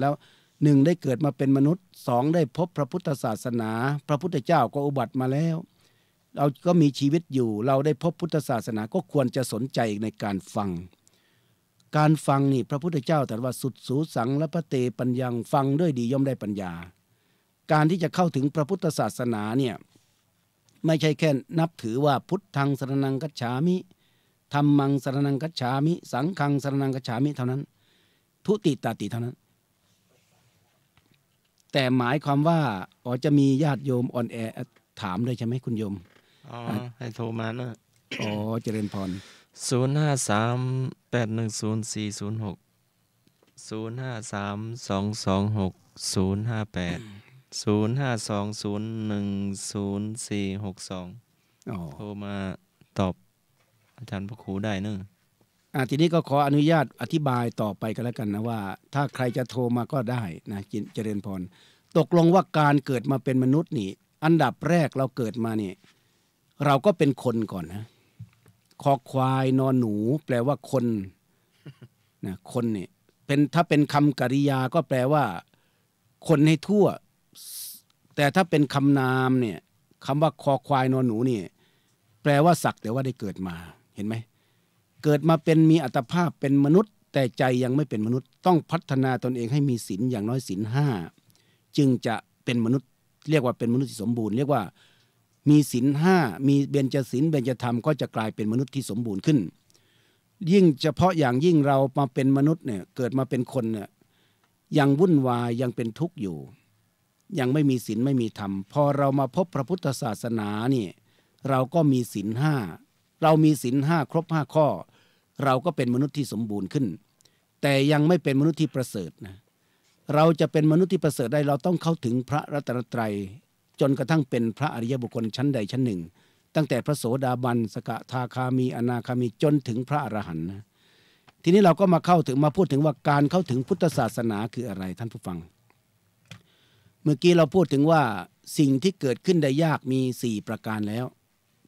แล้วหนึ่งได้เกิดมาเป็นมนุษย์สองได้พบพระพุทธศาสนาพระพุทธเจ้าก็อุบัติมาแล้วเราก็มีชีวิตอยู่เราได้พบพุทธศาสนาก็ควรจะสนใจในการฟังนี่พระพุทธเจ้าตรัสว่าสุดสูสังละพะเตปัญญังฟังด้วยดีย่อมได้ปัญญาการที่จะเข้าถึงพระพุทธศาสนาเนี่ยไม่ใช่แค่นับถือว่าพุทธังสรณังคัจฉามิธัมมังสรณังคัจฉามิสังฆังสรณังคัจฉามิเท่านั้นทุติตาติเท่านั้นแต่หมายความว่าจะมีญาติโยมออนแอร์ถามด้วยใช่ไหมคุณโยมให้โทรมานะเจริญพร053810406 053226058 052010462โทรมาตอบอาจารย์พระครูได้เนอะทีนี้ก็ขออนุญาตอธิบายต่อไปกันแล้วกันนะว่าถ้าใครจะโทรมาก็ได้นะเจริญพรตกลงว่าการเกิดมาเป็นมนุษย์นี่อันดับแรกเราเกิดมาเนี่ยเราก็เป็นคนก่อนนะคอควายนอนหนูแปลว่าคนนะคนเนี่ยถ้าเป็นคำกริยาก็แปลว่าคนให้ทั่วแต่ถ้าเป็นคำนามเนี่ยคำว่าคอควายนอนหนูเนี่ยแปลว่าสักแต่ว่าได้เกิดมาเห็นไหมเกิดมาเป็นมีอัตภาพเป็นมนุษย์แต่ใจยังไม่เป็นมนุษย์ต้องพัฒนาตนเองให้มีศีลอย่างน้อยศีล5จึงจะเป็นมนุษย์เรียกว่าเป็นมนุษย์ที่สมบูรณ์เรียกว่ามีศีล5มีเบญจศีลเบญจธรรมก็จะกลายเป็นมนุษย์ที่สมบูรณ์ขึ้นยิ่งเฉพาะอย่างยิ่งเรามาเป็นมนุษย์เนี่ยเกิดมาเป็นคนเนี่ยยังวุ่นวายยังเป็นทุกข์อยู่ยังไม่มีศีลไม่มีธรรมพอเรามาพบพระพุทธศาสนาเนี่ยเราก็มีศีล5เรามีศีล5ครบ5ข้อเราก็เป็นมนุษย์ที่สมบูรณ์ขึ้นแต่ยังไม่เป็นมนุษย์ที่ประเสริฐนะเราจะเป็นมนุษย์ที่ประเสริฐได้เราต้องเข้าถึงพระรัตนตรัยจนกระทั่งเป็นพระอริยบุคคลชั้นใดชั้นหนึ่งตั้งแต่พระโสดาบันสกทาคามีอนาคามีจนถึงพระอรหันต์นะทีนี้เราก็มาพูดถึงว่าการเข้าถึงพุทธศาสนาคืออะไรท่านผู้ฟังเมื่อกี้เราพูดถึงว่าสิ่งที่เกิดขึ้นได้ยากมี4ประการแล้ว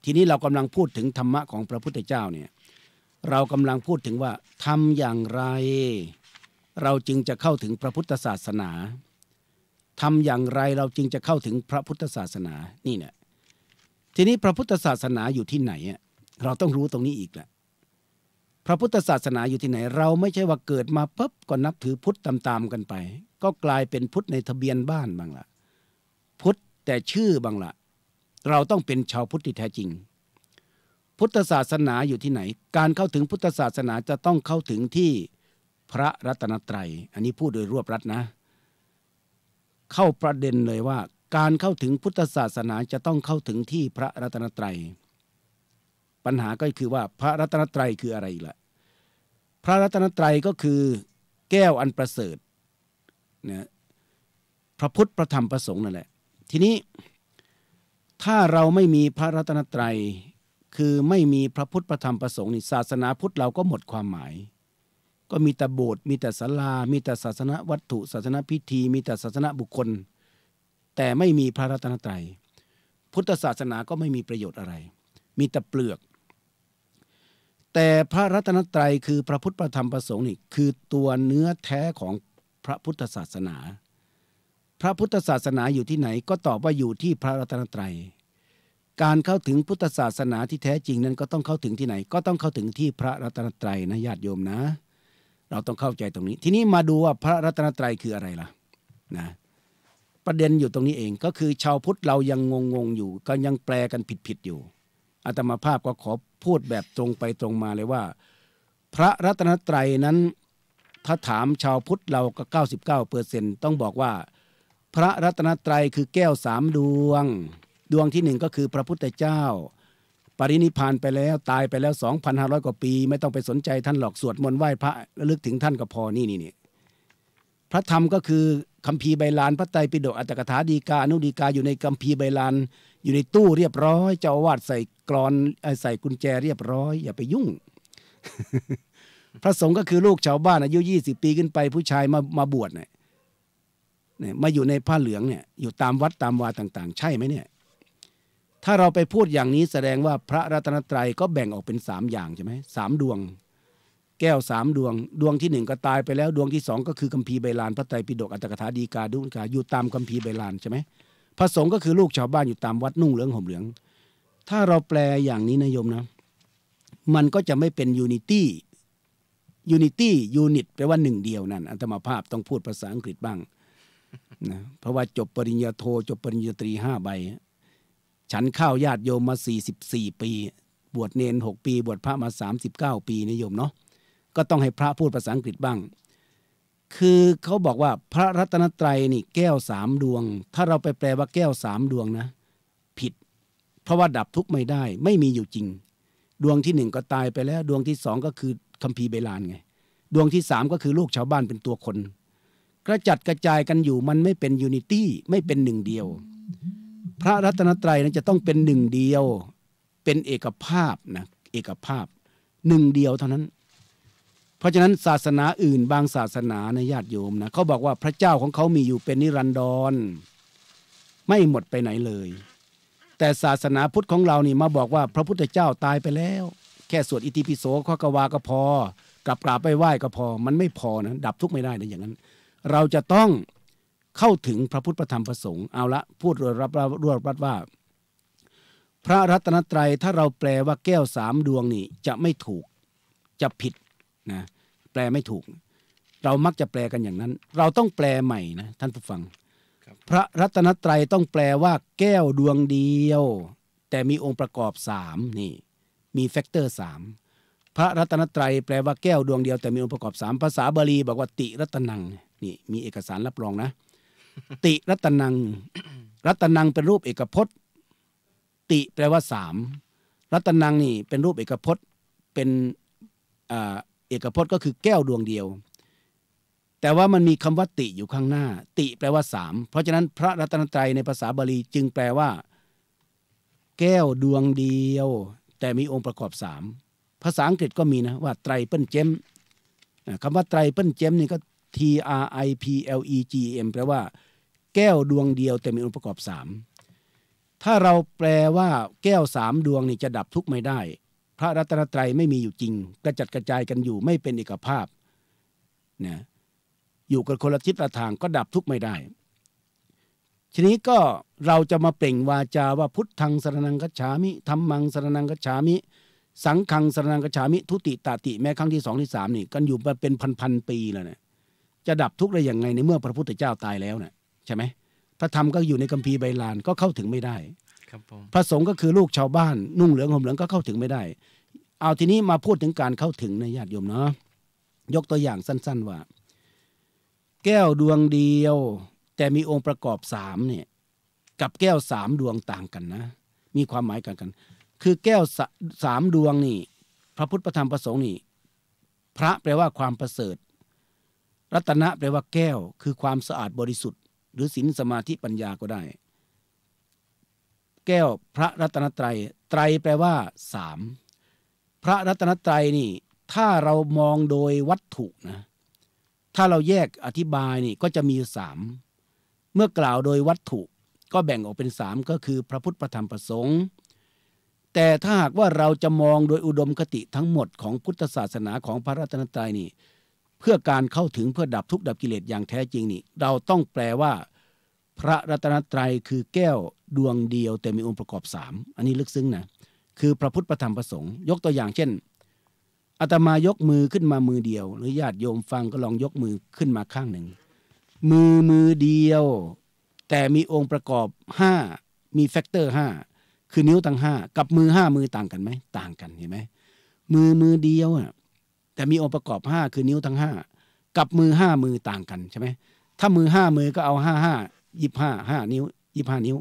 ทีนี้เรากำลังพูดถึงธรรมะของพระพุทธเจ้าเนี่ยเรากำลังพูดถึงว่าทำอย่างไรเราจึงจะเข้าถึงพระพุทธศาสนาทำอย่างไรเราจึงจะเข้าถึงพระพุทธศาสนานี่เนี่ยทีนี้พระพุทธศาสนาอยู่ที่ไหนเราต้องรู้ตรงนี้อีกแหละพระพุทธศาสนาอยู่ที่ไหนเราไม่ใช่ว่าเกิดมาปุ๊บก็นับถือพุทธตามๆกันไปก็กลายเป็นพุทธในทะเบียนบ้านบ้างละพุทธแต่ชื่อบ้างละเราต้องเป็นชาวพุทธที่แท้จริงพุทธศาสนาอยู่ที่ไหนการเข้าถึงพุทธศาสนาจะต้องเข้าถึงที่พระรัตนตรัยอันนี้พูดโดยรวบรัดนะเข้าประเด็นเลยว่าการเข้าถึงพุทธศาสนาจะต้องเข้าถึงที่พระรัตนตรัยปัญหาก็คือว่าพระรัตนตรัยคืออะไรล่ะพระรัตนตรัยก็คือแก้วอันประเสริฐนะพระพุทธพระธรรมพระสงฆ์นั่นแหละทีนี้ถ้าเราไม่มีพระรัตนตรัยคือไม่มีพระพุทธพระธรรมพระสงฆ์นี่ศาสนาพุทธเราก็หมดความหมายก็มีแต่โบสถ์มีแต่ศาลามีแต่ศาสนวัตถุศาสนพิธีมีแต่ศาสนบุคคลแต่ไม่มีพระรัตนตรัยพุทธศาสนาก็ไม่มีประโยชน์อะไรมีแต่เปลือกแต่พระรัตนตรัยคือพระพุทธพระธรรมพระสงฆ์นี่คือตัวเนื้อแท้ของพระพุทธศาสนาพระพุทธศาสนาอยู่ที่ไหนก็ตอบว่าอยู่ที่พระรัตนตรัยการเข้าถึงพุทธศาสนาที่แท้จริงนั้นก็ต้องเข้าถึงที่ไหนก็ต้องเข้าถึงที่พระรัตนตรัยนะญาติโยมนะเราต้องเข้าใจตรงนี้ทีนี้มาดูว่าพระรัตนตรัยคืออะไรล่ะนะประเด็นอยู่ตรงนี้เองก็คือชาวพุทธเรายังงงอยู่ก็ยังแปลกันผิดอยู่อาตมาภาพก็ขอพูดแบบตรงไปตรงมาเลยว่าพระรัตนตรัยนั้นถ้าถามชาวพุทธเราก็ 99% ต้องบอกว่าพระรัตนตรัยคือแก้ว3ดวงที่1ก็คือพระพุทธเจ้าปรินิพพานไปแล้วตายไปแล้ว 2,500 กว่าปีไม่ต้องไปสนใจท่านหรอกสวดมนต์ไหว้พระระลึกถึงท่านก็พอนี่พระธรรมก็คือคัมภีร์ไบลานพระไตรปิฎกอัตถกถาฎีกาอนุฎีกาอยู่ในคัมภีร์ไบลานอยู่ในตู้เรียบร้อยเจ้าอาวาสใส่กลอนใส่กุญแจเรียบร้อยอย่าไปยุ่ง พระสงฆ์ก็คือลูกชาวบ้านอายุ20 ปีขึ้นไปผู้ชายมาบวชเนี่ยมาอยู่ในผ้าเหลืองเนี่ยอยู่ตามวัดตามวาต่างๆใช่ไหมเนี่ยถ้าเราไปพูดอย่างนี้แสดงว่าพระรัตนตรัยก็แบ่งออกเป็น3อย่างใช่ไหม3ดวง แก้ว3 ดวงดวงที่1ก็ตายไปแล้วดวงที่2ก็คือคัมภีร์ไบลานพระไตรปิฎกอัตถกถาฎีกาดุลกาอยู่ตามคัมภีร์ไบลานใช่ไหมพระสงฆ์ก็คือลูกชาวบ้านอยู่ตามวัดนุ่งเหลืองห่มเหลืองถ้าเราแปลอย่างนี้นะโยมนะมันก็จะไม่เป็นยูนิตี้ยูนิตแปลว่า1เดียวนั่นอาตมาภาพต้องพูดภาษาอังกฤษบ้างนะเพราะว่าจบปริญญาโทจบปริญญาตรี5 ใบฉันข้าวญาติโยมมา44 ปีบวชเนน6 ปีบวชพระมา39 ปีนะโยมเนาะก็ต้องให้พระพูดภาษาอังกฤษบ้างคือเขาบอกว่าพระรัตนตรัยนี่แก้ว3 ดวงถ้าเราไปแปลว่าแก้ว3 ดวงนะผิดเพราะว่าดับทุกข์ไม่ได้ไม่มีอยู่จริงดวงที่1ก็ตายไปแล้วดวงที่2ก็คือคัมภีร์ไบลานไงดวงที่3ก็คือลูกชาวบ้านเป็นตัวคนกระจัดกระจายกันอยู่มันไม่เป็นยูนิตี้ไม่เป็นหนึ่งเดียวพระรัตนตรัยนั้นจะต้องเป็นหนึ่งเดียวเป็นเอกภาพนะเอกภาพหนึ่งเดียวเท่านั้นเพราะฉะนั้นศาสนาอื่นบางศาสนานะญาติโยมนะเขาบอกว่าพระเจ้าของเขามีอยู่เป็นนิรันดรไม่หมดไปไหนเลยแต่ศาสนาพุทธของเรานี่มาบอกว่าพระพุทธเจ้าตายไปแล้วแค่สวดอิติปิโสข้อกวาก็พอกราบไปไหว้ก็พอมันไม่พอนะดับทุกข์ไม่ได้นะอย่างนั้นเราจะต้องเข้าถึงพระพุทธพระธรรมพระสงฆ์เอาละพูดรวบว่าพระรัตนตรัยถ้าเราแปลว่าแก้ว3 ดวงนี่จะไม่ถูกจะผิดนะแปลไม่ถูกเรามักจะแปลกันอย่างนั้นเราต้องแปลใหม่นะท่านผู้ฟังพระรัตนตรัยต้องแปลว่าแก้วดวงเดียวแต่มีองค์ประกอบ3นี่มีแฟกเตอร์3พระรัตนตรัยแปลว่าแก้วดวงเดียวแต่มีองค์ประกอบ3ภาษาบาลีบอกว่าติรัตนังนี่มีเอกสารรับรองนะติรัตนังรัตนังเป็นรูปเอกพจน์ติแปลว่า3รัตนังนี่เป็นรูปเอกพจน์เป็นเอกพจน์ก็คือแก้วดวงเดียวแต่ว่ามันมีคำว่าติอยู่ข้างหน้าติแปลว่า3เพราะฉะนั้นพระรัตนตรัยในภาษาบาลีจึงแปลว่าแก้วดวงเดียวแต่มีองค์ประกอบ3ภาษาอังกฤษก็มีนะว่าไตรเปิลเจมคำว่าไตรเปิลเจมนี่ก็ TRIPLEGM แปลว่าแก้วดวงเดียวแต่มีองค์ประกอบ3ถ้าเราแปลว่าแก้ว3 ดวงนี่จะดับทุกข์ไม่ได้พระรัตนตรัยไม่มีอยู่จริงกระจัดกระจายกันอยู่ไม่เป็นเอกภาพนะอยู่กันคนละทิศละทางก็ดับทุกข์ไม่ได้ทีนี้ก็เราจะมาเปล่งวาจาว่าพุทธังสรณังคัจฉามิธัมมังสรณังคัจฉามิสังฆังสรณังคัจฉามิทุติตาติแม้ครั้งที่2ที่3นี่กันอยู่มาเป็นพันปีแล้วเนี่ยจะดับทุกข์ได้อย่างไงในเมื่อพระพุทธเจ้าตายแล้วเนี่ยใช่ไหมพระธรรมก็อยู่ในคัมภีร์ไบลานก็เข้าถึงไม่ได้พระสงฆ์ก็คือลูกชาวบ้านนุ่งเหลืองห่มเหลืองก็เข้าถึงไม่ได้เอาทีนี้มาพูดถึงการเข้าถึงนะญาติโยมเนาะยกตัวอย่างสั้นๆว่าแก้วดวงเดียวแต่มีองค์ประกอบ3เนี่ยกับแก้ว3 ดวงต่างกันนะมีความหมายกันคือแก้ว3 ดวงนี่พระพุทธพระธรรมพระสงฆ์นี่พระแปลว่าความประเสริฐรัตนะแปลว่าแก้วคือความสะอาดบริสุทธิ์หรือศีลสมาธิปัญญาก็ได้แก้วพระรัตนตรัยไตรแปลว่า3พระรัตนตรัยนี่ถ้าเรามองโดยวัตถุนะถ้าเราแยกอธิบายนี่ก็จะมี3เมื่อกล่าวโดยวัตถุก็แบ่งออกเป็น3ก็คือพระพุทธพระธรรมพระสงฆ์แต่ถ้าหากว่าเราจะมองโดยอุดมคติทั้งหมดของพุทธศาสนาของพระรัตนตรัยนี่เพื่อการเข้าถึงเพื่อดับทุกข์ดับกิเลสอย่างแท้จริงนี่เราต้องแปลว่าพระรัตนตรัยคือแก้วดวงเดียวแต่มีองค์ประกอบ3อันนี้ลึกซึ้งนะคือพระพุทธพระธรรมพระสงฆ์ยกตัวอย่างเช่นอาตมายกมือขึ้นมามือเดียวหรือญาติโยมฟังก็ลองยกมือขึ้นมาข้างหนึ่งมือเดียวแต่มีองค์ประกอบ5มีแฟกเตอร์5คือนิ้วทั้ง5กับมือ5มือต่างกันไหมต่างกันเห็นไหมมือเดียวแต่มีองค์ประกอบ5คือนิ้วทั้ง5กับมือ5มือต่างกันใช่ไหมถ้ามือ5มือก็เอา5 นิ้ว25 นิ้ว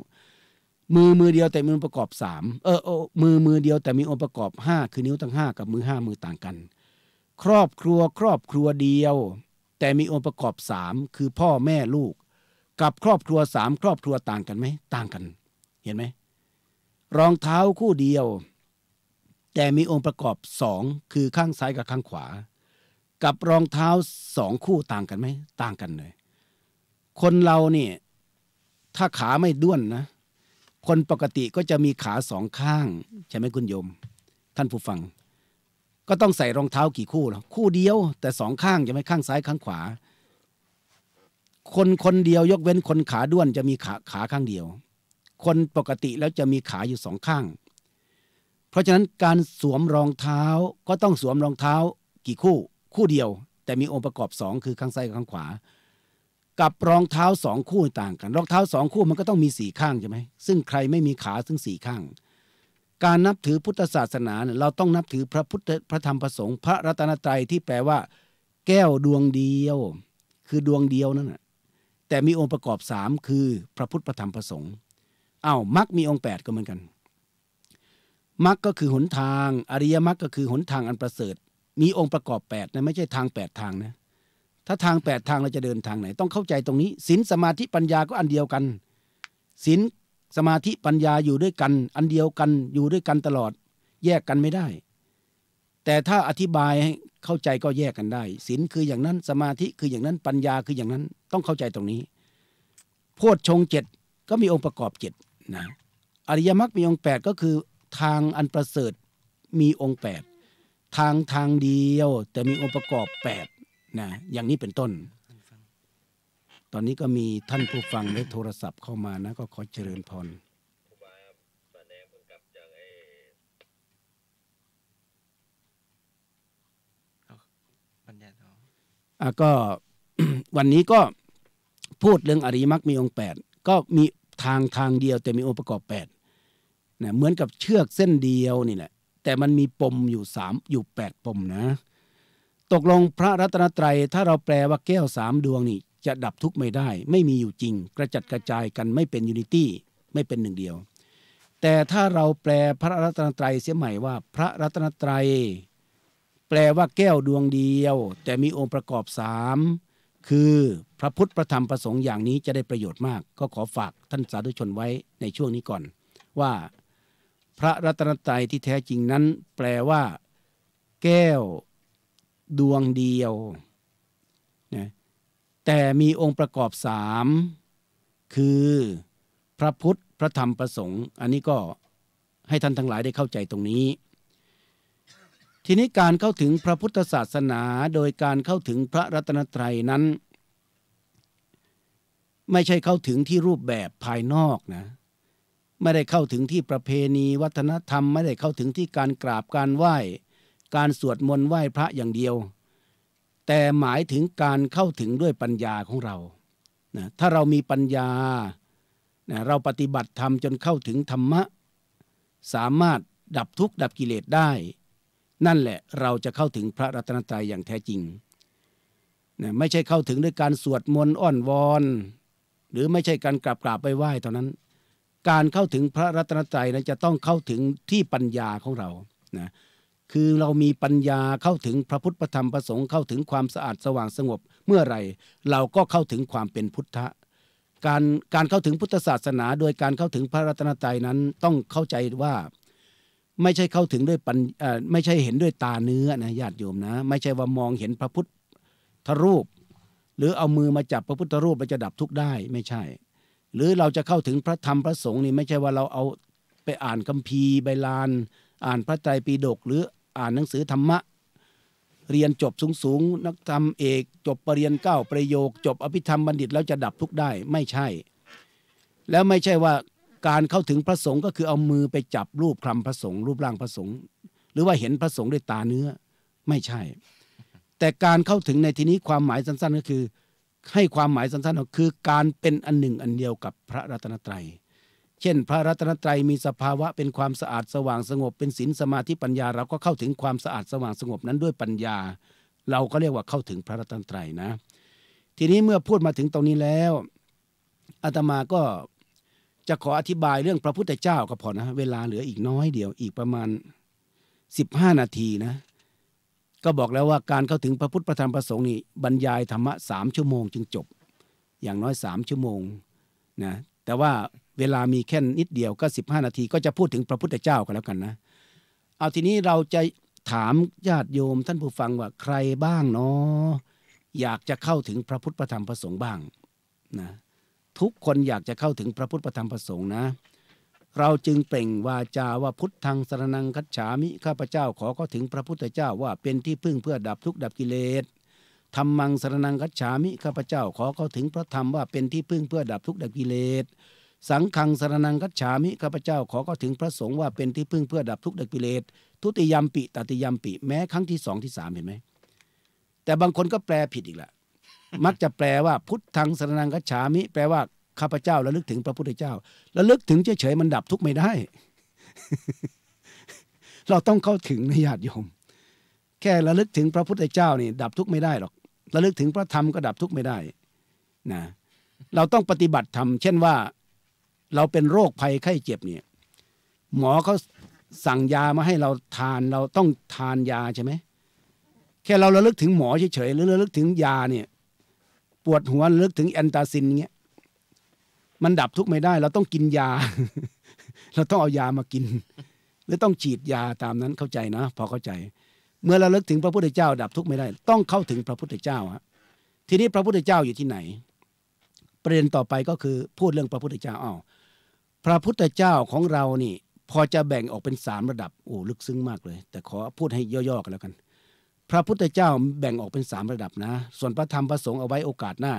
มือเดียวแต่มีองค์ประกอบ3มือเดียวแต่มีองค์ประกอบ5คือนิ้วทั้ง5กับมือ5มือต่างกันครอบครัวเดียวแต่มีองค์ประกอบ3คือพ่อแม่ลูกกับครอบครัว3ครอบครัวต่างกันไหมต่างกันเห็นไหมรองเท้าคู่เดียวแต่มีองค์ประกอบ2คือข้างซ้ายกับข้างขวากับรองเท้า2คู่ต่างกันไหมต่างกันเลยคนเราเนี่ยถ้าขาไม่ด้วนนะคนปกติก็จะมีขา2ข้างใช่ไหมคุณโยมท่านผู้ฟัง ก็ต้องใส่รองเท้ากี่คู่หรอคู่เดียวแต่สองข้างจะไม่ข้างซ้ายข้างขวาคนเดียวยกเว้นคนขาด้วนจะมีขาข้างเดียวคนปกติแล้วจะมีขาอยู่สองข้างเพราะฉะนั้นการสวมรองเท้าก็ต้องสวมรองเท้ากี่คู่เดียวแต่มีองค์ประกอบสองคือข้างซ้ายกับข้างขวากับรองเท้าสองคู่ต่างกันรองเท้าสองคู่มันก็ต้องมีสี่ข้างใช่ไหมซึ่งใครไม่มีขาซึ่งสี่ข้างการนับถือพุทธศาสนาเราต้องนับถือพระพุทธพระธรรมพระสงฆ์พระรัตนตรัยที่แปลว่าแก้วดวงเดียวคือดวงเดียวนั่นแหละแต่มีองค์ประกอบสามคือพระพุทธพระธรรมพระสงฆ์มรรคมีองค์8ก็เหมือนกันมรรคก็คือหนทางอริยมรรคก็คือหนทางอันประเสริฐมีองค์ประกอบ8นะไม่ใช่ทาง8ทางนะถ้าทาง8ทางเราจะเดินทางไหนต้องเข้าใจตรงนี้ศีลสมาธิปัญญาก็อันเดียวกันศีลสมาธิปัญญาอยู่ด้วยกันอันเดียวกันอยู่ด้วยกันตลอดแยกกันไม่ได้แต่ถ้าอธิบายให้เข้าใจก็แยกกันได้ศีลคืออย่างนั้นสมาธิคืออย่างนั้นปัญญาคืออย่างนั้นต้องเข้าใจตรงนี้โพชฌงค์7ก็มีองค์ประกอบ7นะอริยมรรคมีองค์8ก็คือทางอันประเสริฐมีองค์8ทางเดียวแต่มีองค์ประกอบ8นะอย่างนี้เป็นต้นตอนนี้ก็มีท่านผู้ฟังได้โทรศัพท์เข้ามานะก็ขอเจริญพรก็ วันนี้ก็พูดเรื่องอริยมรรคมีองค์8ก็มีทางเดียวแต่มีองค์ประกอบ8นะเหมือนกับเชือกเส้นเดียวนี่แหละแต่มันมีปมอยู่8ปมนะตกลงพระรัตนตรัยถ้าเราแปลว่าแก้ว3ดวงนี่จะดับทุกข์ไม่ได้ไม่มีอยู่จริงกระจัดกระจายกันไม่เป็นยูนิตี้ไม่เป็นหนึ่งเดียวแต่ถ้าเราแปลพระรัตนตรัยเสียใหม่ว่าพระรัตนตรัยแปลว่าแก้วดวงเดียวแต่มีองค์ประกอบ3คือพระพุทธพระธรรมพระสงฆ์อย่างนี้จะได้ประโยชน์มากก็ขอฝากท่านสาธุชนไว้ในช่วงนี้ก่อนว่าพระรัตนตรัยที่แท้จริงนั้นแปลว่าแก้วดวงเดียวนะแต่มีองค์ประกอบ3คือพระพุทธพระธรรมพระสงฆ์อันนี้ก็ให้ท่านทั้งหลายได้เข้าใจตรงนี้ทีนี้การเข้าถึงพระพุทธศาสนาโดยการเข้าถึงพระรัตนตรัยนั้นไม่ใช่เข้าถึงที่รูปแบบภายนอกนะไม่ได้เข้าถึงที่ประเพณีวัฒนธรรมไม่ได้เข้าถึงที่การกราบการไหว้การสวดมนต์ไหว้พระอย่างเดียวแต่หมายถึงการเข้าถึงด้วยปัญญาของเรานะถ้าเรามีปัญญานะเราปฏิบัติธรรมจนเข้าถึงธรรมะสามารถดับทุกข์ดับกิเลสได้นั่นแหละเราจะเข้าถึงพระรัตนตรัยอย่างแท้จริงนะไม่ใช่เข้าถึงด้วยการสวดมนต์อ้อนวอนหรือไม่ใช่การกราบไหว้เท่านั้นการเข้าถึงพระรัตนตรัยนั้นจะต้องเข้าถึงที่ปัญญาของเรานะคือเรามีปัญญาเข้าถึงพระพุทธพระธรรมพระสงฆ์เข้าถึงความสะอาดสว่างสงบเมื่อไหร่เราก็เข้าถึงความเป็นพุทธะการเข้าถึงพุทธศาสนาโดยการเข้าถึงพระรัตนตรัยนั้นต้องเข้าใจว่าไม่ใช่เข้าถึงด้วยไม่ใช่เห็นด้วยตาเนื้อนะญาติโยมนะไม่ใช่ว่ามองเห็นพระพุทธรูปหรือเอามือมาจับพระพุทธรูปมันจะดับทุกข์ได้ไม่ใช่หรือเราจะเข้าถึงพระธรรมพระสงฆ์นี่ไม่ใช่ว่าเราเอาไปอ่านคัมภีร์ใบลานอ่านพระไตรปิฎกหรืออ่านหนังสือธรรมะเรียนจบสูงนักธรรมเอกจบปริญญา9ประโยคจบอภิธรรมบัณฑิตแล้วจะดับทุกข์ได้ไม่ใช่แล้วไม่ใช่ว่าการเข้าถึงพระสงฆ์ก็คือเอามือไปจับรูปคลำพระสงฆ์รูปร่างพระสงฆ์หรือว่าเห็นพระสงฆ์ด้วยตาเนื้อไม่ใช่แต่การเข้าถึงในที่นี้ความหมายสั้นๆก็คือให้ความหมายสั้นๆก็คือการเป็นอันหนึ่งอันเดียวกับพระรัตนตรัยเช่นพระรัตนตรัยมีสภาวะเป็นความสะอาดสว่างสงบเป็นศีลสมาธิปัญญาเราก็เข้าถึงความสะอาดสว่างสงบนั้นด้วยปัญญาเราก็เรียกว่าเข้าถึงพระรัตนตรัยนะทีนี้เมื่อพูดมาถึงตรงนี้แล้วอาตมาก็จะขออธิบายเรื่องพระพุทธเจ้าก็พอนะเวลาเหลืออีกน้อยเดียวอีกประมาณ15 นาทีนะก็บอกแล้วว่าการเข้าถึงพระพุทธพระธรรมพระสงฆ์นี่บรรยายธรรมะ3 ชั่วโมงจึงจบอย่างน้อย3 ชั่วโมงนะแต่ว่าเวลามีแค่นิดเดียวก็15 นาทีก็จะพูดถึงพระพุทธเจ้ากันแล้วกันนะเอาทีนี้เราจะถามญาติโยมท่านผู้ฟังว่าใครบ้างเนาะอยากจะเข้าถึงพระพุทธพระธรรมพระสงฆ์บ้างนะทุกคนอยากจะเข้าถึงพระพุทธพระธรรมพระสงฆ์นะ เราจึงเปล่งวาจาว่าพุทธังสรณังคัจฉามิข้าพเจ้าขอเข้าถึงพระพุทธเจ้าว่าเป็นที่พึ่งเพื่อดับทุกข์ดับกิเลสธัมมังสรณังคัจฉามิข้าพเจ้าขอเข้าถึงพระธรรมว่าเป็นที่พึ่งเพื่อดับทุกข์ดับกิเลสสังฆังสรณังคัจฉามิข้าพเจ้าขอเข้าถึงพระสงฆ์ว่าเป็นที่พึ่งเพื่อดับทุกข์ดับกิเลสทุติยัมปิตติยัมปิแม้ครั้งที่2ที่3เห็นไหมแต่บางคนก็แปลผิดอีกละมักจะแปลว่าพุทธังสรณังคัจฉามิแปลว่าข้าพเจ้าระลึกถึงพระพุทธเจ้าระลึกถึงเฉยๆมันดับทุกข์ไม่ได้ เราต้องเข้าถึงนะญาติโยมแค่ระลึกถึงพระพุทธเจ้านี่ดับทุกข์ไม่ได้หรอกระลึกถึงพระธรรมก็ดับทุกข์ไม่ได้นะเราต้องปฏิบัติธรรมเช่นว่าเราเป็นโรคภัยไข้เจ็บเนี่ยหมอเขาสั่งยามาให้เราทานเราต้องทานยาใช่ไหมแค่เราระลึกถึงหมอเฉยๆหรือระลึกถึงยาเนี่ยปวดหัวระลึกถึงแอนตาซินเงี้ยมันดับทุกข์ไม่ได้เราต้องกินยา เราต้องเอายามากินหรือต้องฉีดยาตามนั้นเข้าใจนะพอเข้าใจเมื่อเราระลึกถึงพระพุทธเจ้าดับทุกข์ไม่ได้ต้องเข้าถึงพระพุทธเจ้าฮะทีนี้พระพุทธเจ้าอยู่ที่ไหนประเด็นต่อไปก็คือพูดเรื่องพระพุทธเจ้าพระพุทธเจ้าของเรานี่พอจะแบ่งออกเป็น3ระดับโอ้ลึกซึ้งมากเลยแต่ขอพูดให้ย่อๆกันแล้วกันพระพุทธเจ้าแบ่งออกเป็น3ระดับนะส่วนพระธรรมพระสงฆ์เอาไว้โอกาสหน้า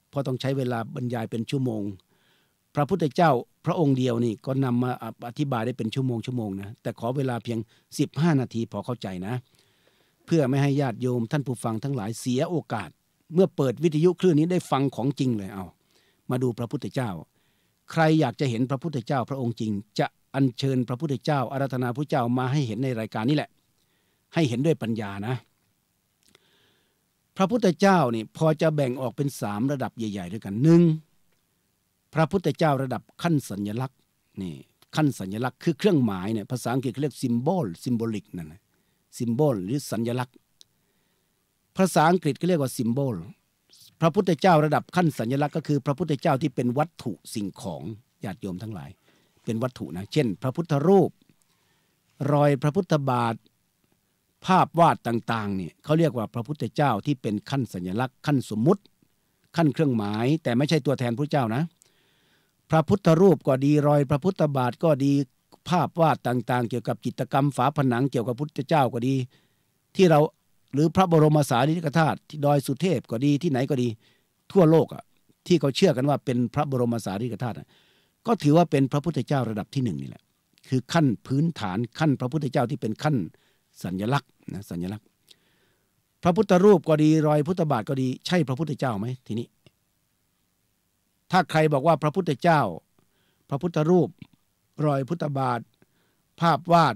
เพราะต้องใช้เวลาบรรยายเป็นชั่วโมงพระพุทธเจ้าพระองค์เดียวนี่ก็นำมาอธิบายได้เป็นชั่วโมงนะแต่ขอเวลาเพียง15นาทีพอเข้าใจนะเพื่อไม่ให้ญาติโยมท่านผู้ฟังทั้งหลายเสียโอกาสเมื่อเปิดวิทยุคลื่นนี้ได้ฟังของจริงเลยเอามาดูพระพุทธเจ้าใครอยากจะเห็นพระพุทธเจ้าพระองค์จริงจะอัญเชิญพระพุทธเจ้าอาราธนาพระเจ้ามาให้เห็นในรายการนี้แหละให้เห็นด้วยปัญญานะพระพุทธเจ้านี่พอจะแบ่งออกเป็น3ระดับใหญ่ๆด้วยกัน1พระพุทธเจ้าระดับขั้นสัญลักษณ์นี่ขั้นสัญลักษณ์คือเครื่องหมายเนี่ยภาษาอังกฤษเรียก symbolic นั่นนะ symbol หรือสัญลักษณ์ภาษาอังกฤษก็เรียกว่า symbol พระพุทธเจ้าระดับขั้นสัญลักษณ์ก็คือพระพุทธเจ้าที่เป็นวัตถุสิ่งของญาติโยมทั้งหลายเป็นวัตถุนะเช่นพระพุทธรูปรอยพระพุทธบาทภาพวาดต่างๆเนี่ยเขาเรียกว่าพระพุทธเจ้าที่เป็นขั้นสัญลักษณ์ขั้นสมมุติขั้นเครื่องหมายแต่ไม่ใช่ตัวแทนพระเจ้านะพระพุทธรูปก็ดีรอยพระพุทธบาทก็ดีภาพวาดต่างๆเกี่ยวกับจิตรกรรมฝาผนังเกี่ยวกับพุทธเจ้าก็ดีที่เราหรือพระบรมสารีริกธาตุที่ดอยสุเทพก็ดีที่ไหนก็ดีทั่วโลกที่เขาเชื่อกันว่าเป็นพระบรมสารีริกธาตุก็ถือว่าเป็นพระพุทธเจ้าระดับที่1นี่แหละคือขั้นพื้นฐานขั้นพระพุทธเจ้าที่เป็นขั้นสัญลักษณ์นะสัญลักษณ์พระพุทธรูปก็ดีรอยพุทธบาทก็ดีใช่พระพุทธเจ้าไหมทีนี้ถ้าใครบอกว่าพระพุทธเจ้าพระพุทธรูปรอยพุทธบาทภาพวาด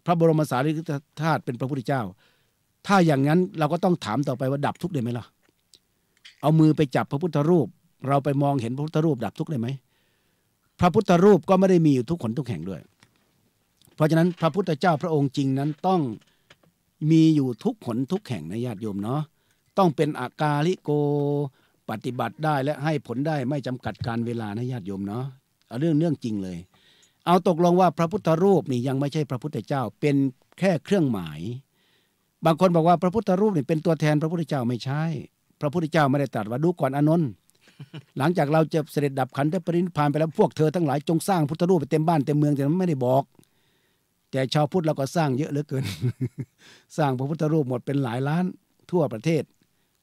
พระบรมสารีริกธาตุเป็นพระพุทธเจ้าถ้าอย่างนั้นเราก็ต้องถามต่อไปว่าดับทุกข์ได้ไหมล่ะเอามือไปจับพระพุทธรูปเราไปมองเห็นพระพุทธรูปดับทุกข์ได้ไหมพระพุทธรูปก็ไม่ได้มีอยู่ทุกคนทุกแห่งด้วยเพราะฉะนั้นพระพุทธเจ้าพระองค์จริงนั้นต้องมีอยู่ทุกหนทุกแห่งนะญาติโยมเนาะต้องเป็นอากาลิโกปฏิบัติได้และให้ผลได้ไม่จำกัดการเวลานะญาติโยมเนาะเอาเรื่องจริงเลยเอาตกลงว่าพระพุทธรูปนี่ยังไม่ใช่พระพุทธเจ้าเป็นแค่เครื่องหมายบางคนบอกว่าพระพุทธรูปนี่เป็นตัวแทนพระพุทธเจ้าไม่ใช่พระพุทธเจ้าไม่ได้ตรัสว่าดูก่อนอานนท์หลังจากเราจะเสด็จดับขันธปรินิพพานไปแล้วพวกเธอทั้งหลายจงสร้างพุทธรูปไปเต็มบ้านเต็มเมืองแต่มันไม่ได้บอกแต่ชาวพุทธเราก็สร้างเยอะเหลือเกิน สร้างพระพุทธรูปหมดเป็นหลายล้านทั่วประเทศ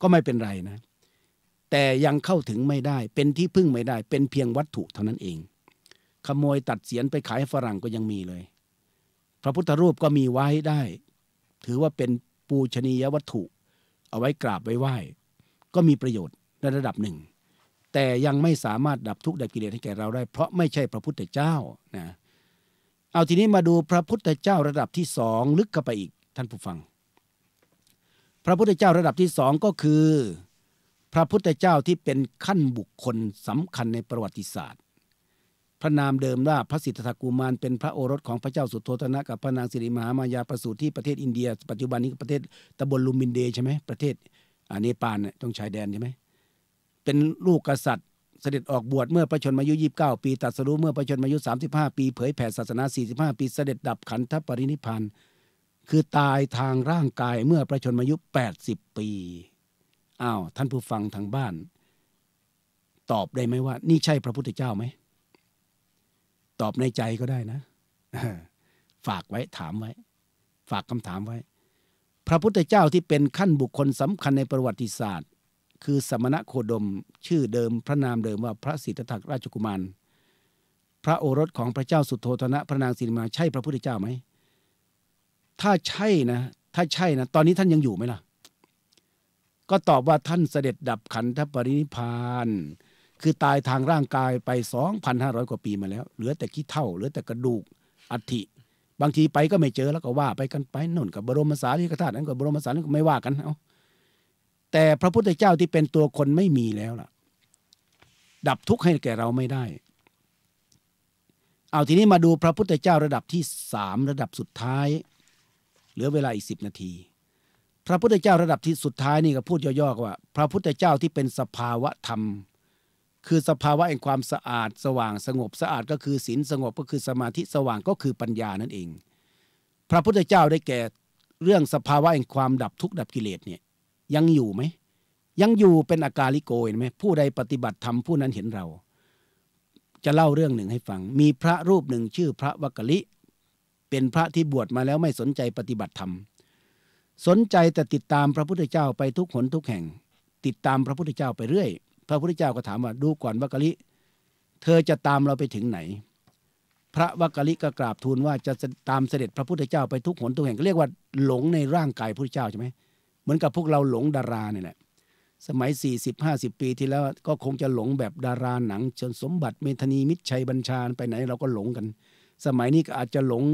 ก็ไม่เป็นไรนะแต่ยังเข้าถึงไม่ได้เป็นที่พึ่งไม่ได้เป็นเพียงวัตถุเท่านั้นเองขโมยตัดเศียรไปขายฝรั่งก็ยังมีเลยพระพุทธรูปก็มีไว้ได้ถือว่าเป็นปูชนียวัตถุเอาไว้กราบไว้ไหว้ก็มีประโยชน์ในระดับหนึ่งแต่ยังไม่สามารถดับทุกข์ดับกิเลสให้แก่เราได้เพราะไม่ใช่พระพุทธเจ้านะเอาทีนี้มาดูพระพุทธเจ้าระดับที่2ลึกเข้าไปอีกท่านผู้ฟังพระพุทธเจ้าระดับที่2ก็คือพระพุทธเจ้าที่เป็นขั้นบุคคลสำคัญในประวัติศาสตร์พระนามเดิมว่าพระสิทธัตถกุมารเป็นพระโอรสของพระเจ้าสุโธทนะกับพระนางสิริมหามายาประสูติที่ประเทศอินเดียปัจจุบันนี้ประเทศตำบลลุมบินเดใช่ไหมประเทศเนปาลตรงชายแดนใช่ไหมเป็นลูกกษัตริย์เสด็จออกบวชเมื่อพระชนมายุ29ปีตรัสรู้เมื่อพระชนมายุ35ปีเผยแผ่ศาสนา45ปีเสด็จดับขันธปรินิพพานคือตายทางร่างกายเมื่อพระชนมายุ80ปีอ้าวท่านผู้ฟังทางบ้านตอบได้ไหมว่านี่ใช่พระพุทธเจ้าไหม ตอบในใจก็ได้นะ ฝากไว้ถามไว้ ฝากคำถามไว้ พระพุทธเจ้าที่เป็นขั้นบุคคลสำคัญในประวัติศาสตร์คือสมณโคดมชื่อเดิมพระนามเดิมว่าพระสิทธัตถราชกุมารพระโอรสของพระเจ้าสุโธทนะพระนางสิริมาใช่พระพุทธเจ้าไหมถ้าใช่นะตอนนี้ท่านยังอยู่ไหมล่ะก็ตอบว่าท่านเสด็จดับขันธปรินิพพานคือตายทางร่างกายไป 2,500 กว่าปีมาแล้วเหลือแต่ขี้เถ้าเหลือแต่กระดูกอัฐิบางทีไปก็ไม่เจอแล้วก็ว่าไปกันไปน่นกับบรมสารีริกธาตุนั้นกับบรมสารีริกก็ไม่ว่ากันเอาแต่พระพุทธเจ้าที่เป็นตัวคนไม่มีแล้วล่ะดับทุกข์ให้แก่เราไม่ได้เอาทีนี้มาดูพระพุทธเจ้าระดับที่3ระดับสุดท้ายเหลือเวลาอีก10 นาทีพระพุทธเจ้าระดับที่สุดท้ายนี่ก็พูดย่อๆว่าพระพุทธเจ้าที่เป็นสภาวะธรรมคือสภาวะแห่งความสะอาดสว่างสงบสะอาดก็คือศีลสงบก็คือสมาธิสว่างก็คือปัญญานั่นเองพระพุทธเจ้าได้แก่เรื่องสภาวะแห่งความดับทุกข์ดับกิเลสเนี่ยยังอยู่ไหมยังอยู่เป็นอากาลิโกเห็นไหมผู้ใดปฏิบัติธรรมผู้นั้นเห็นเราจะเล่าเรื่องหนึ่งให้ฟังมีพระรูปหนึ่งชื่อพระวักกลิเป็นพระที่บวชมาแล้วไม่สนใจปฏิบัติธรรมสนใจแต่ติดตามพระพุทธเจ้าไปทุกหนทุกแห่งติดตามพระพุทธเจ้าไปเรื่อยพระพุทธเจ้าก็ถามว่าดูก่อนวักกลิเธอจะตามเราไปถึงไหนพระวักกลิก็กราบทูลว่าจะตามเสด็จพระพุทธเจ้าไปทุกหนทุกแห่งก็เรียกว่าหลงในร่างกายพระพุทธเจ้าใช่ไหมเหมือนกับพวกเราหลงดาราเนี่ยแหละสมัย 40-50 ปีที่แล้วก็คงจะหลงแบบดาราหนังจนสมบัติเมธานีมิตรชัยบัญชาไปไหนเราก็หลงกันสมัยนี้ก็อาจจะหลง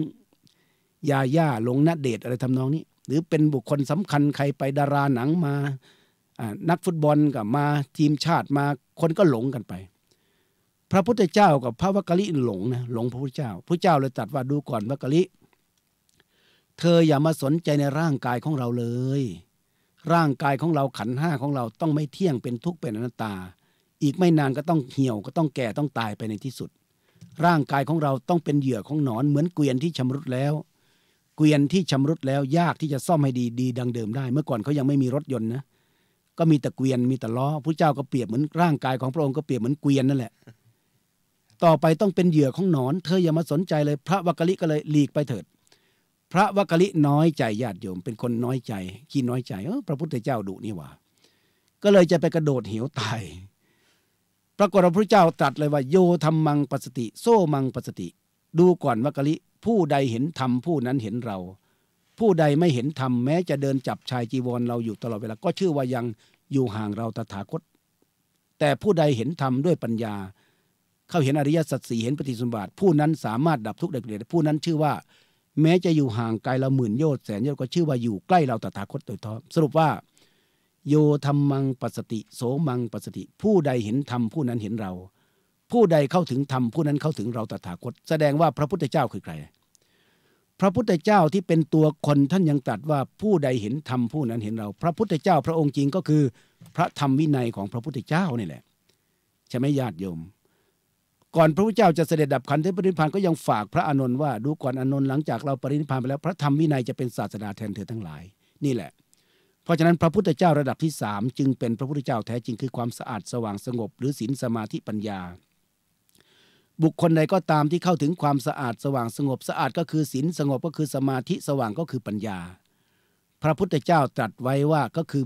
ยาย่าหลงณเดชน์อะไรทำนองนี้หรือเป็นบุคคลสำคัญใครไปดาราหนังมานักฟุตบอลกับมาทีมชาติมาคนก็หลงกันไปพระพุทธเจ้ากับพระวักกลิหลงนะหลงพระพุทธเจ้าพระเจ้าเลยตรัสว่าดูก่อนวักกลิเธออย่ามาสนใจในร่างกายของเราเลยร่างกายของเราขันธ์5ของเราต้องไม่เที่ยงเป็นทุกข์เป็นอนัตตาอีกไม่นานก็ต้องเหี่ยวก็ต้องแก่ต้องตายไปในที่สุดร่างกายของเราต้องเป็นเหยื่อของหนอนเหมือนเกวียนที่ชำรุดแล้วเกวียนที่ชำรุดแล้วยากที่จะซ่อมให้ดีดังเดิมได้เมื่อก่อนเขายังไม่มีรถยนต์นะก็มีแต่เกวียนมีแต่ล้อพระเจ้าก็เปรียบเหมือนร่างกายของพระองค์ก็เปรียบเหมือนเกวียนนั่นแหละต่อไปต้องเป็นเหยื่อของหนอนเธออย่ามาสนใจเลยพระวักกลิก็เลยหลีกไปเถิดพระวักกลิน้อยใจญาติโยมเป็นคนน้อยใจขี้น้อยใจพระพุทธเจ้าดุนี่หว่าก็เลยจะไปกระโดดเหวตายปรากฏว่าพระเจ้าตรัสเลยว่าโยธัมมังปัสสติโซมังปัสสติดูก่อนวักกลิผู้ใดเห็นธรรมผู้นั้นเห็นเราผู้ใดไม่เห็นธรรมแม้จะเดินจับชายจีวรเราอยู่ตลอดเวลาก็ชื่อว่ายังอยู่ห่างเราตถาคตแต่ผู้ใดเห็นธรรมด้วยปัญญาเข้าเห็นอริยสัจสี่เห็นปฏิสมบาทผู้นั้นสามารถดับทุกข์ดับกิเลสผู้นั้นชื่อว่าแม้จะอยู่ห่างไกลเราหมื่นโยชน์แสนโยชน์ก็ชื่อว่าอยู่ใกล้เราตถาคตโดยท้อสรุปว่าโยธัมมังปัสสติโสมังปัสสติผู้ใดเห็นธรรมผู้นั้นเห็นเราผู้ใดเข้าถึงธรรมผู้นั้นเข้าถึงเราตถาคตแสดงว่าพระพุทธเจ้าคือใครพระพุทธเจ้าที่เป็นตัวคนท่านยังตรัสว่าผู้ใดเห็นธรรมผู้นั้นเห็นเราพระพุทธเจ้าพระองค์จริงก็คือพระธรรมวินัยของพระพุทธเจ้านี่แหละใช่ไหมญาติโยมก่อนพระพุทธเจ้าจะเสด็จดับขันธปรินิพพานก็ยังฝากพระอานนท์ว่าดูก่อนอานนท์หลังจากเราปรินิพพานไปแล้วพระธรรมวินัยจะเป็นศาสดาแทนเธอทั้งหลายนี่แหละเพราะฉะนั้นพระพุทธเจ้าระดับที่3จึงเป็นพระพุทธเจ้าแท้จริงคือความสะอาดสว่างสงบหรือศีลสมาธิปัญญาบุคคลใดก็ตามที่เข้าถึงความสะอาดสว่างสงบสะอาดก็คือศีลสงบก็คือสมาธิสว่างก็คือปัญญาพระพุทธเจ้าตรัสไว้ว่าก็คือ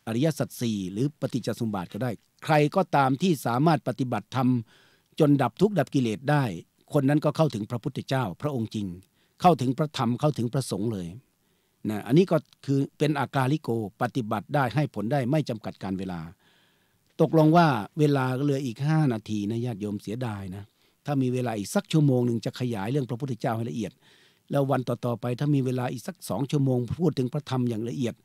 อริยสัจสี่หรือปฏิจจสมุปบาทก็ได้ใครก็ตามที่สามารถปฏิบัติธรรมจนดับทุกข์ดับกิเลสได้คนนั้นก็เข้าถึงพระพุทธเจ้าพระองค์จริงเข้าถึงพระธรรมเข้าถึงพระสงฆ์เลยนะอันนี้ก็คือเป็นอากาลิโกปฏิบัติได้ให้ผลได้ไม่จำกัดการเวลาตกลงว่าเวลาเหลืออีก5 นาทีนะญาติโยมเสียดายนะถ้ามีเวลาอีกสักชั่วโมงหนึ่งจะขยายเรื่องพระพุทธเจ้าให้ละเอียดแล้ววันต่อๆไปถ้ามีเวลาอีกสัก2 ชั่วโมงพูดถึงพระธรรมอย่างละเอียด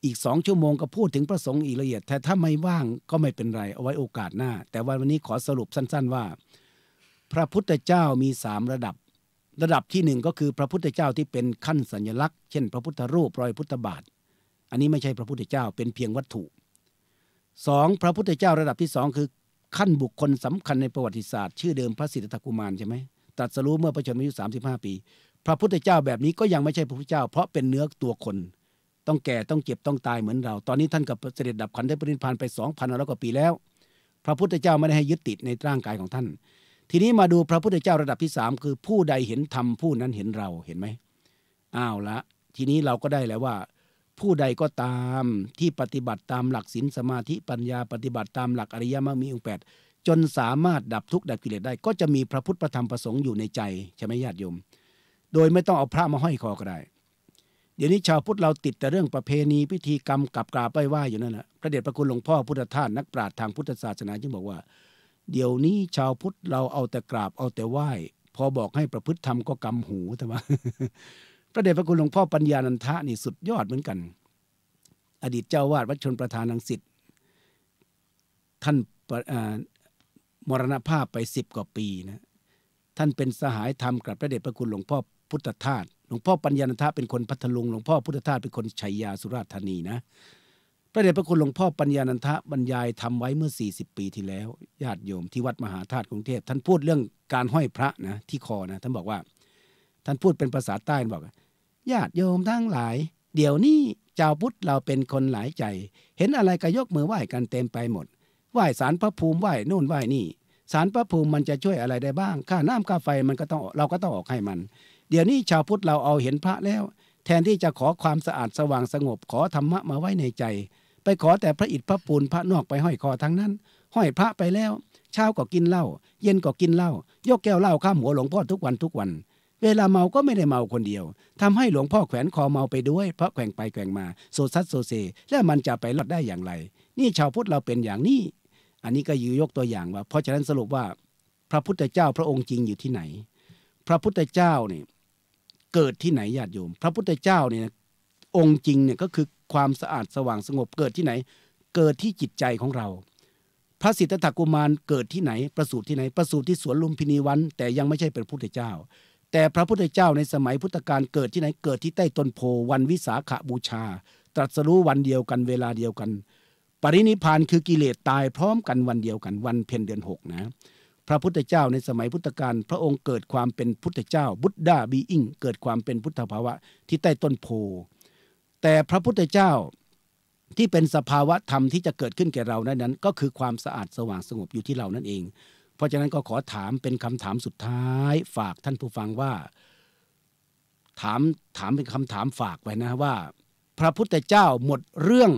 อีก2 ชั่วโมงก็พูดถึงพระสงฆ์อีกละเอียดแต่ถ้าไม่ว่างก็ไม่เป็นไรเอาไว้โอกาสหน้าแต่วันนี้ขอสรุปสั้นๆว่าพระพุทธเจ้ามี3 ระดับที่1ก็คือพระพุทธเจ้าที่เป็นขั้นสัญลักษณ์เช่นพระพุทธรูปรอยพุทธบาทอันนี้ไม่ใช่พระพุทธเจ้าเป็นเพียงวัตถุ2พระพุทธเจ้าระดับที่2คือขั้นบุคคลสำคัญในประวัติศาสตร์ชื่อเดิมพระสิทธัตถกุมารใช่ไหมตรัสรู้เมื่อพระชนมายุ35 ปีพระพุทธเจ้าแบบนี้ก็ยังไม่ใช่พระพุทธเจ้าเพราะเป็นเนื้อตัวคนต้องแก่ต้องเจ็บต้องตายเหมือนเราตอนนี้ท่านกับเสด็จดับขันธปรินิพพานไป 2,100 กว่าปีแล้วพระพุทธเจ้าไม่ได้ให้ยึดติดในร่างกายของท่าน ทีนี้มาดูพระพุทธเจ้าระดับที่3คือผู้ใดเห็นธรรมผู้นั้นเห็นเราเห็นไหมอ้าวละทีนี้เราก็ได้แล้วว่าผู้ใดก็ตามที่ปฏิบัติตามหลักศีลสมาธิปัญญาปฏิบัติตามหลักอริยมรรคมีองค์8จนสามารถดับทุกข์ดับกิเลสได้ก็จะมีพระพุทธพระธรรมพระสงฆ์อยู่ในใจใช่ไหมญาติโยมโดยไม่ต้องเอาพระมาห้อยคอก็ได้เดี๋ยวนี้ชาวพุทธเราติดแต่เรื่องประเพณีพิธีกรรมกับกราบไหว้อยู่นั่นแหละพระเดชพระคุณหลวงพ่อพุทธทาสนักปราชญ์ทางพุทธศาสนาจึงบอกว่าเดี๋ยวนี้ชาวพุทธเราเอาแต่กราบเอาแต่ไหว้พอบอกให้ประพฤติธรรมก็กำหูแต่ว่า พระเดชพระคุณหลวงพ่อปัญญานันทะนี่สุดยอดเหมือนกันอดีตเจ้าวาดวัดชลประทานรังสิตท่านมรณภาพไป10 กว่าปีนะท่านเป็นสหายธรรมกับพระเดชพระคุณหลวงพ่อพุทธทาสหลวงพ่อปัญญานันทะเป็นคนพัทลุงหลวงพ่อพุทธทาสเป็นคนชัยยาสุราษฎร์ธานีนะพระเดชพระคุณหลวงพ่อปัญญานันทะบรรยายทำไว้เมื่อ40 ปีที่แล้วญาติโยมที่วัดมหาธาตุกรุงเทพท่านพูดเรื่องการห้อยพระนะที่คอนะท่านบอกว่าท่านพูดเป็นภาษาใต้บอกญาติโยมทั้งหลายเดี๋ยวนี้ชาวพุทธเราเป็นคนหลายใจเห็นอะไรก็ยกมือไหว้กันเต็มไปหมดไหว้ศาลพระภูมิไหว้นู่นไหว้นี่ศาลพระภูมิมันจะช่วยอะไรได้บ้างค่าน้ำค่าไฟมันก็ต้องเราก็ต้องออกให้มันเดี๋ยวนี้ชาวพุทธเราเอาเห็นพระแล้วแทนที่จะขอความสะอาดสว่างสงบขอธรรมะมาไว้ในใจไปขอแต่พระอิฐพระปูนพระนอกไปห้อยคอทั้งนั้นห้อยพระไปแล้วเช้าก็กินเหล้าเย็นก็กินเหล้ายกแก้วเหล้าข้ามหัวหลวงพ่อทุกวันเวลาเมาก็ไม่ได้เมาคนเดียวทำให้หลวงพ่อแขวนคอเมาไปด้วยเพราะแกว่งไปแกว่งมาโซซัสโซเซแล้วมันจะไปรอดได้อย่างไรนี่ชาวพุทธเราเป็นอย่างนี้อันนี้ก็ยกตัวอย่างว่าเพราะฉะนั้นสรุปว่าพระพุทธเจ้าพระองค์จริงอยู่ที่ไหนพระพุทธเจ้าเนี่ยเกิดที่ไหนญาติโยมพระพุทธเจ้าเนี่ยองค์จริงเนี่ยก็คือความสะอาดสว่างสงบเกิดที่ไหนเกิดที่จิตใจของเราพระสิทธัตถกุมารเกิดที่ไหนประสูติที่ไหนประสูติที่สวนลุมพินีวันแต่ยังไม่ใช่เป็นพระพุทธเจ้าแต่พระพุทธเจ้าในสมัยพุทธกาลเกิดที่ไหนเกิดที่ใต้ต้นโพวันวิสาขบูชาตรัสรู้วันเดียวกันเวลาเดียวกันปรินิพพานคือกิเลสตายพร้อมกันวันเดียวกันวันเพ็ญเดือน6นะพระพุทธเจ้าในสมัยพุทธกาลพระองค์เกิดความเป็นพุทธเจ้าบุตดาบีอิงเกิดความเป็นพุทธภาวะที่ใต้ต้นโพแต่พระพุทธเจ้าที่เป็นสภาวะธรรมที่จะเกิดขึ้นแก่เรานั้นก็คือความสะอาดสว่างสงบอยู่ที่เรานั่นเองเพราะฉะนั้นก็ขอถามเป็นคำถามสุดท้ายฝากท่านผู้ฟังว่าถามเป็นคำถามฝากไว้นะว่าพระพุทธเจ้าหมดเรื่อง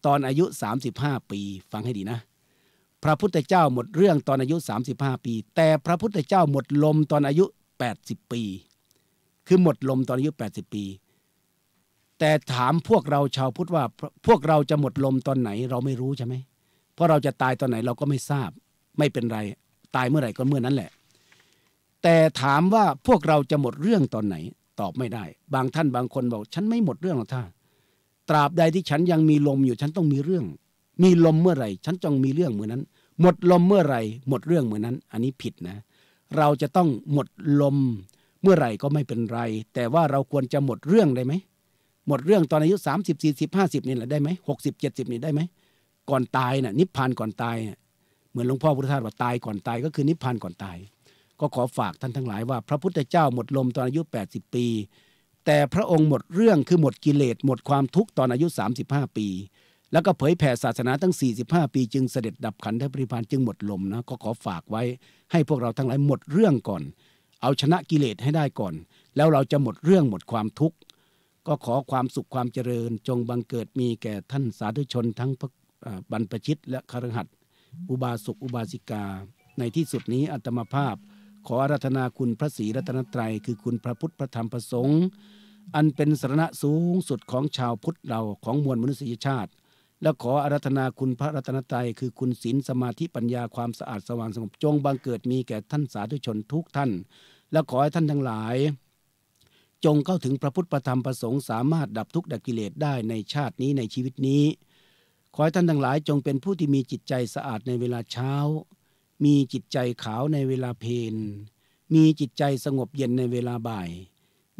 ตอนอายุ35 ปีฟังให้ดีนะพระพุทธเจ้าหมดเรื่องตอนอายุ35 ปีแต่พระพุทธเจ้าหมดลมตอนอายุ80 ปีคือหมดลมตอนอายุ80 ปีแต่ถามพวกเราชาวพุทธว่าพวกเราจะหมดลมตอนไหนเราไม่รู้ใช่ไหมเพราะเราจะตายตอนไหนเราก็ไม่ทราบไม่เป็นไรตายเมื่อไหร่ก็เมื่อนั้นแหละแต่ถามว่าพวกเราจะหมดเรื่องตอนไหนตอบไม่ได้บางท่านบางคนบอกฉันไม่หมดเรื่องหรอกท่าตราบใดที่ฉันยังมีลมอยู่ฉันต้องมีเรื่องมีลมเมื่อไหร่ฉันต้องมีเรื่องเมื่อนั้นหมดลมเมื่อไหร่หมดเรื่องเมื่อนั้นอันนี้ผิดนะเราจะต้องหมดลมเมื่อไหร่ก็ไม่เป็นไรแต่ว่าเราควรจะหมดเรื่องได้ไหมหมดเรื่องตอนอายุ30 40 50นี่แหละได้ไหม60 70นี่ได้ไหมก่อนตายน่ะนิพพานก่อนตายเหมือนหลวงพ่อพุทธทาสว่าตายก่อนตายก็คือนิพพานก่อนตายก็ขอฝากท่านทั้งหลายว่าพระพุทธเจ้าหมดลมตอนอายุ80 ปีแต่พระองค์หมดเรื่องคือหมดกิเลสหมดความทุกข์ตอนอายุ35 ปีแล้วก็เผยแผ่ศาสนาตั้ง45 ปีจึงเสด็จดับขันธปรินิพพานจึงหมดลมนะก็ขอฝากไว้ให้พวกเราทั้งหลายหมดเรื่องก่อนเอาชนะกิเลสให้ได้ก่อนแล้วเราจะหมดเรื่องหมดความทุกข์ก็ขอความสุขความเจริญจงบังเกิดมีแก่ท่านสาธุชนทั้งบรรพชิตและคฤหัสถ์อุบาสกอุบาสิกาในที่สุดนี้อาตมาภาพขออาราธนาคุณพระศรีรัตนตรัยคือคุณพระพุทธพระธรรมพระสงฆ์อันเป็นสรณะสูงสุดของชาวพุทธเราของมวลมนุษยชาติและขออาราธนาคุณพระรัตนตรัยคือคุณศีลสมาธิปัญญาความสะอาดสว่างสงบจงบังเกิดมีแก่ท่านสาธุชนทุกท่านและขอให้ท่านทั้งหลายจงเข้าถึงพระพุทธพระธรรมพระสงฆ์สามารถดับทุกข์ดับกิเลสได้ในชาตินี้ในชีวิตนี้ขอให้ท่านทั้งหลายจงเป็นผู้ที่มีจิตใจสะอาดในเวลาเช้ามีจิตใจขาวในเวลาเพลมีจิตใจสงบเย็นในเวลาบ่าย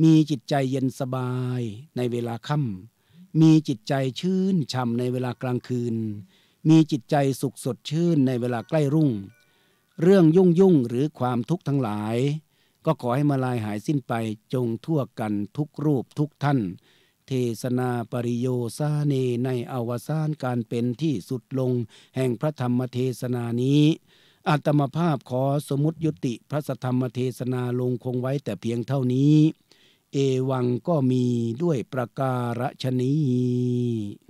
มีจิตใจเย็นสบายในเวลาค่ำมีจิตใจชื่นช่ำในเวลากลางคืนมีจิตใจสุขสดชื่นในเวลาใกล้รุ่งเรื่องยุ่งหรือความทุกข์ทั้งหลายก็ขอให้มาลายหายสิ้นไปจงทั่วกันทุกรูปทุกท่านเทศนาปริโยสาเนในอวสานการเป็นที่สุดลงแห่งพระธรรมเทศนานี้ อาตมาภาพขอสมมุติยุติพระธรรมเทศนาลงคงไว้แต่เพียงเท่านี้ เอวังก็มีด้วยประการฉนี้